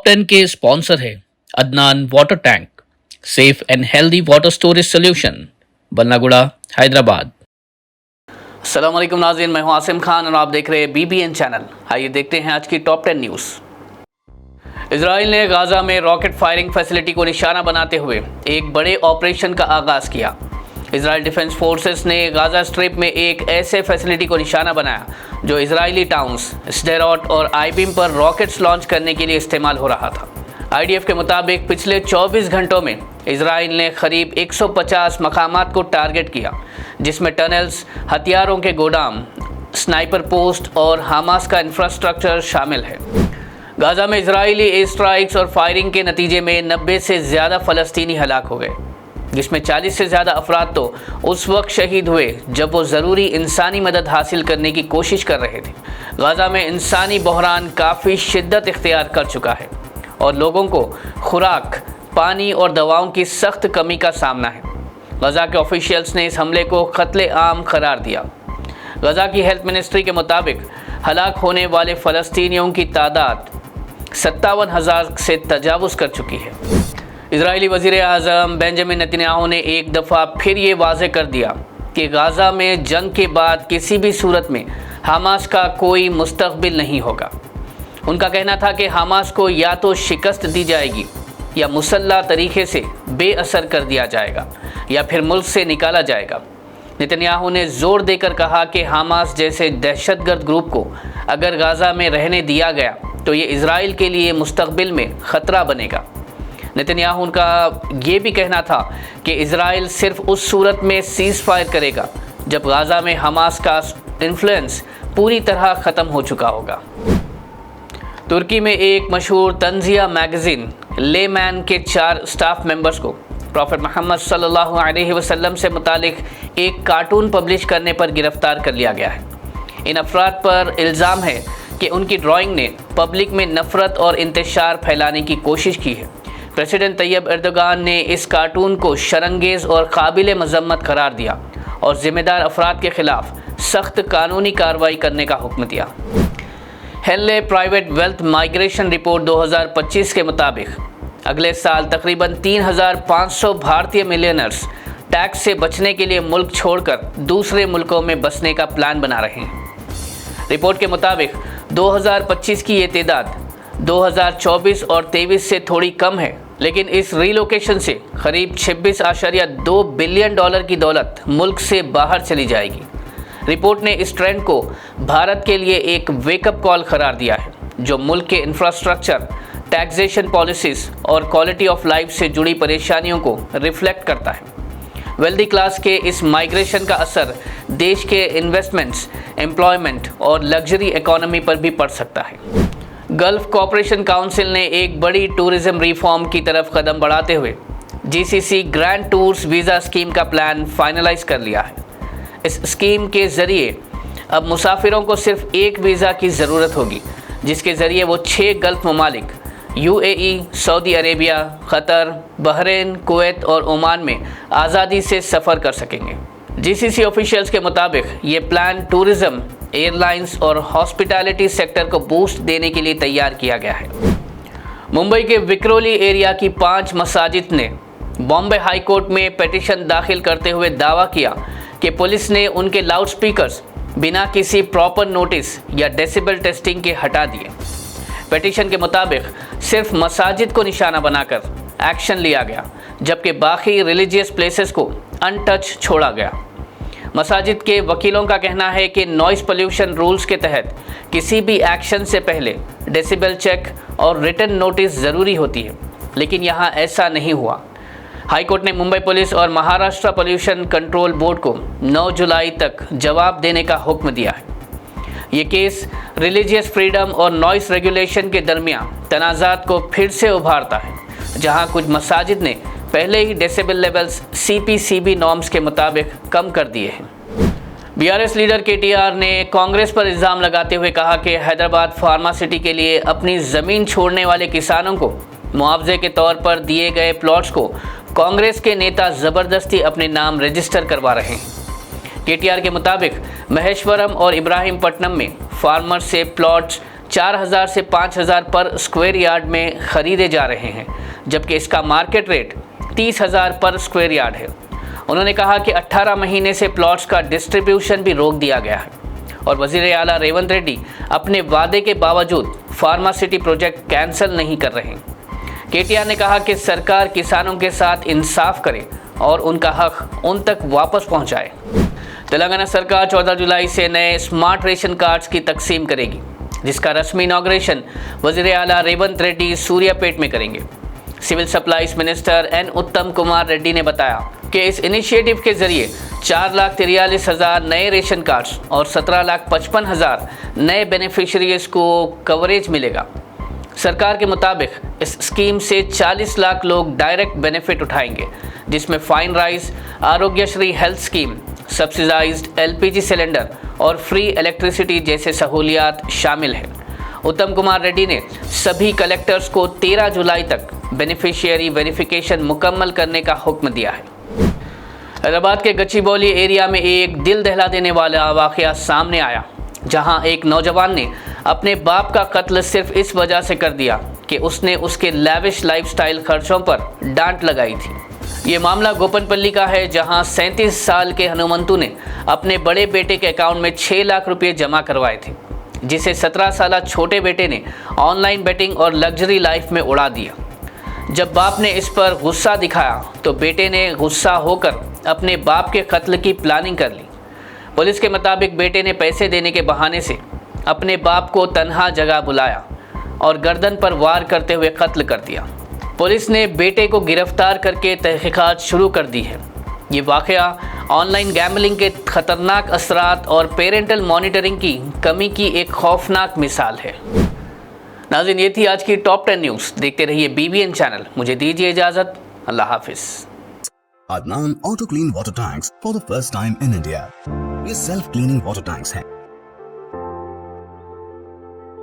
Top 10 के sponsor है Adnan water tank, safe and healthy water storage solution, Ballaguda, Hyderabad. अस्सलाम वालेकुम नाज़रीन, मैं हूं आसिम खान और आप देख रहे हैं BBN चैनल। आइए देखते हैं आज की टॉप 10 न्यूज़। इजराइल ने गाज़ा में रॉकेट फायरिंग फैसिलिटी को निशाना बनाते हुए एक बड़े ऑपरेशन का आगाज़ किया। इजराइल डिफेंस फोर्सेस ने गाज़ा स्ट्रिप में एक ऐसे फैसिलिटी को निशाना बनाया जो इजरायली टाउन्स स्डेरोट और आईबीम पर रॉकेट्स लॉन्च करने के लिए इस्तेमाल हो रहा था। IDF के मुताबिक पिछले 24 घंटों में इजराइल ने करीब 150 मकामात को टारगेट किया, जिसमें टनल्स, हथियारों के गोदाम, स्नाइपर पोस्ट और हमास का इंफ्रास्ट्रक्चर शामिल है। गाज़ा में इजरायली एयर स्ट्राइक्स और फायरिंग के नतीजे में 90 से ज़्यादा फ़लस्तीनी हलाक हो गए, जिसमें 40 से ज़्यादा अफराद तो उस वक्त शहीद हुए जब वो ज़रूरी इंसानी मदद हासिल करने की कोशिश कर रहे थे। गाज़ा में इंसानी बहरान काफ़ी शिद्दत इख्तियार कर चुका है और लोगों को खुराक, पानी और दवाओं की सख्त कमी का सामना है। गाज़ा के ऑफिशियल्स ने इस हमले को कत्ले आम करार दिया। गाज़ा की हेल्थ मिनिस्ट्री के मुताबिक हलाक होने वाले फ़लस्तीनियों की तादाद 57,000 से तजावुज़ कर चुकी है। इजरायली वज़ीर आज़म बेंजामिन नेतन्याहू ने एक दफ़ा फिर ये वाज़े कर दिया कि गाज़ा में जंग के बाद किसी भी सूरत में हमास का कोई मुस्तक़बिल नहीं होगा। उनका कहना था कि हमास को या तो शिकस्त दी जाएगी या मुसल्ला तरीक़े से बेअसर कर दिया जाएगा या फिर मुल्क से निकाला जाएगा। नेतन्याहू ने ज़ोर देकर कहा कि हमास जैसे दहशतगर्द ग्रुप को अगर गाज़ा में रहने दिया गया तो ये इजराइल के लिए मुस्तक़बिल में ख़तरा बनेगा। नेतन्याहू का ये भी कहना था कि इजराइल सिर्फ उस सूरत में सीज़ फायर करेगा जब गाज़ा में हमास का इन्फ्लुएंस पूरी तरह ख़त्म हो चुका होगा। तुर्की में एक मशहूर तंज़िया मैगज़ीन लेमैन के 4 स्टाफ मेंबर्स को प्रॉफेट मोहम्मद सल्लल्लाहु अलैहि वसल्लम से मुतालिक एक कार्टून पब्लिश करने पर गिरफ़्तार कर लिया गया है। इन अफराद पर इल्ज़ाम है कि उनकी ड्राइंग ने पब्लिक में नफ़रत और इंतशार फैलाने की कोशिश की है। प्रेसिडेंट तैयब एर्दोगान ने इस कार्टून को शर्मंगेज़ और काबिल मज़म्मत करार दिया और ज़िम्मेदार अफराद के ख़िलाफ़ सख्त कानूनी कार्रवाई करने का हुक्म दिया। Henley private wealth migration report 2025 के मुताबिक अगले साल तकरीबन 3,500 भारतीय मिलियनर्स टैक्स से बचने के लिए मुल्क छोड़कर दूसरे मुल्कों में बसने का प्लान बना रहे हैं। रिपोर्ट के मुताबिक 2025 की ये तादाद 2024 और 23 से थोड़ी कम है, लेकिन इस रीलोकेशन से करीब 26.2 बिलियन डॉलर की दौलत मुल्क से बाहर चली जाएगी। रिपोर्ट ने इस ट्रेंड को भारत के लिए एक वेकअप कॉल करार दिया है, जो मुल्क के इंफ्रास्ट्रक्चर, टैक्सेशन पॉलिसीज़ और क्वालिटी ऑफ लाइफ से जुड़ी परेशानियों को रिफ्लेक्ट करता है। वेल्दी क्लास के इस माइग्रेशन का असर देश के इन्वेस्टमेंट्स, एम्प्लॉयमेंट और लग्जरी इकोनॉमी पर भी पड़ सकता है। गल्फ़ कोऑपरेशन काउंसिल ने एक बड़ी टूरिज़्म रिफॉर्म की तरफ कदम बढ़ाते हुए GCC grand tours visa scheme का प्लान फाइनलाइज कर लिया है। इस स्कीम के ज़रिए अब मुसाफिरों को सिर्फ एक वीज़ा की ज़रूरत होगी, जिसके ज़रिए वो 6 गल्फ़ ममालिक UAE, Saudi Arabia, क़तर, Bahrain, Kuwait और ओमान में आज़ादी से सफ़र कर सकेंगे। GCC ऑफिशियल्स के मुताबिक ये प्लान टूरिज़्म, एयरलाइंस और हॉस्पिटैलिटी सेक्टर को बूस्ट देने के लिए तैयार किया गया है। मुंबई के विक्रोली एरिया की 5 मसाजिद ने बॉम्बे हाई कोर्ट में पिटीशन दाखिल करते हुए दावा किया कि पुलिस ने उनके लाउड स्पीकर्स बिना किसी प्रॉपर नोटिस या डेसिबल टेस्टिंग के हटा दिए। पिटीशन के मुताबिक सिर्फ मसाजिद को निशाना बनाकर एक्शन लिया गया, जबकि बाकी रिलीजियस प्लेसेस को अनटच छोड़ा गया। मसाजिद के वकीलों का कहना है कि नॉइज़ पोल्यूशन रूल्स के तहत किसी भी एक्शन से पहले डेसिबल चेक और रिटन नोटिस ज़रूरी होती है, लेकिन यहाँ ऐसा नहीं हुआ। हाई कोर्ट ने मुंबई पुलिस और महाराष्ट्र पोल्यूशन कंट्रोल बोर्ड को 9 जुलाई तक जवाब देने का हुक्म दिया है। ये केस रिलीजियस फ्रीडम और नॉइस रेगुलेशन के दरमियान तनाज़ात को फिर से उभारता है, जहां कुछ मसाजिद ने पहले ही डेसिबल लेवल्स CPCB नॉर्म्स के मुताबिक कम कर दिए हैं। BRS लीडर KTR ने कांग्रेस पर इल्ज़ाम लगाते हुए कहा कि हैदराबाद फार्मा सिटी के लिए अपनी ज़मीन छोड़ने वाले किसानों को मुआवजे के तौर पर दिए गए प्लॉट्स को कांग्रेस के नेता ज़बरदस्ती अपने नाम रजिस्टर करवा रहे हैं। KTR के मुताबिक महेश्वरम और इब्राहिमपट्टनम में फार्मर से प्लॉट्स 4,000 से 5,000 पर स्क्वायर यार्ड में खरीदे जा रहे हैं, जबकि इसका मार्केट रेट 30,000 पर स्क्वायर यार्ड है। उन्होंने कहा कि 18 महीने से प्लॉट्स का डिस्ट्रीब्यूशन भी रोक दिया गया है और वज़ीर आला रेवंत रेड्डी अपने वादे के बावजूद फार्मा सिटी प्रोजेक्ट कैंसिल नहीं कर रहे। केटीआर ने कहा कि सरकार किसानों के साथ इंसाफ करे और उनका हक उन तक वापस पहुंचाए। तेलंगाना सरकार 14 जुलाई से नए स्मार्ट रेशन कार्ड्स की तकसीम करेगी, जिसका रस्मी इनॉग्रेशन वज़ीर आला रेवंत रेड्डी सूर्यापेट में करेंगे। सिविल सप्लाईज मिनिस्टर एन उत्तम कुमार रेड्डी ने बताया कि इस इनिशिएटिव के जरिए 4,43,000 नए रेशन कार्ड्स और 17,55,000 नए बेनिफिशरीज को कवरेज मिलेगा। सरकार के मुताबिक इस स्कीम से 40 लाख लोग डायरेक्ट बेनिफिट उठाएंगे, जिसमें fine rice, Aarogyasri health scheme, subsidised LPG cylinder और फ्री इलेक्ट्रिसिटी जैसे सहूलियात शामिल हैं। उत्तम कुमार रेड्डी ने सभी कलेक्टर्स को 13 जुलाई तक बेनिफिशियरी वेरिफिकेशन मुकम्मल करने का हुक्म दिया है। हैदराबाद के गच्चीबौली एरिया में एक दिल दहला देने वाला वाक़या सामने आया, जहां एक नौजवान ने अपने बाप का कत्ल सिर्फ इस वजह से कर दिया कि उसने उसके लैविश लाइफस्टाइल खर्चों पर डांट लगाई थी। ये मामला गोपनपल्ली का है, जहां 37 साल के हनुमंतु ने अपने बड़े बेटे के अकाउंट में 6 लाख रुपये जमा करवाए थे, जिसे 17 साल छोटे बेटे ने ऑनलाइन बेटिंग और लग्जरी लाइफ में उड़ा दिया। जब बाप ने इस पर गुस्सा दिखाया तो बेटे ने गुस्सा होकर अपने बाप के कत्ल की प्लानिंग कर ली। पुलिस के मुताबिक बेटे ने पैसे देने के बहाने से अपने बाप को तन्हा जगह बुलाया और गर्दन पर वार करते हुए कत्ल कर दिया। पुलिस ने बेटे को गिरफ्तार करके तहकीकात शुरू कर दी है। ये वाक़या ऑनलाइन गैम्बलिंग के खतरनाक असरात और पेरेंटल मॉनिटरिंग की कमी की एक खौफनाक मिसाल है। नाज़रीन, ये थी आज की टॉप 10 न्यूज़। देखते रहिए BBN चैनल। मुझे दीजिए इजाज़त। अल्लाह हाफिज़। Adnan Auto Clean Water Tanks for the first time in India. ये सेल्फ क्लीनिंग वाटर टैंक्स हैं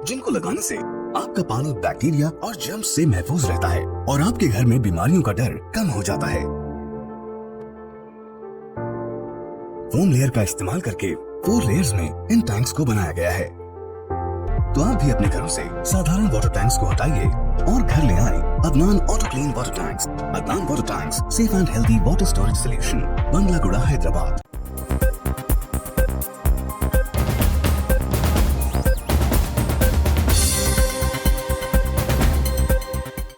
जिनको लगाने से आपका पानी बैक्टीरिया और जर्म्स से महफूज रहता है और आपके घर में बीमारियों का डर कम हो जाता है। फोम लेयर का इस्तेमाल करके 4 लेयर्स में इन टैंक्स को बनाया गया है। तो आप भी अपने घरों से साधारण वाटर टैंक्स को हटाइए और घर ले आए Adnan auto clean water tanks. Adnan water tanks, safe and healthy water storage solution, Bangalaguda, Hyderabad.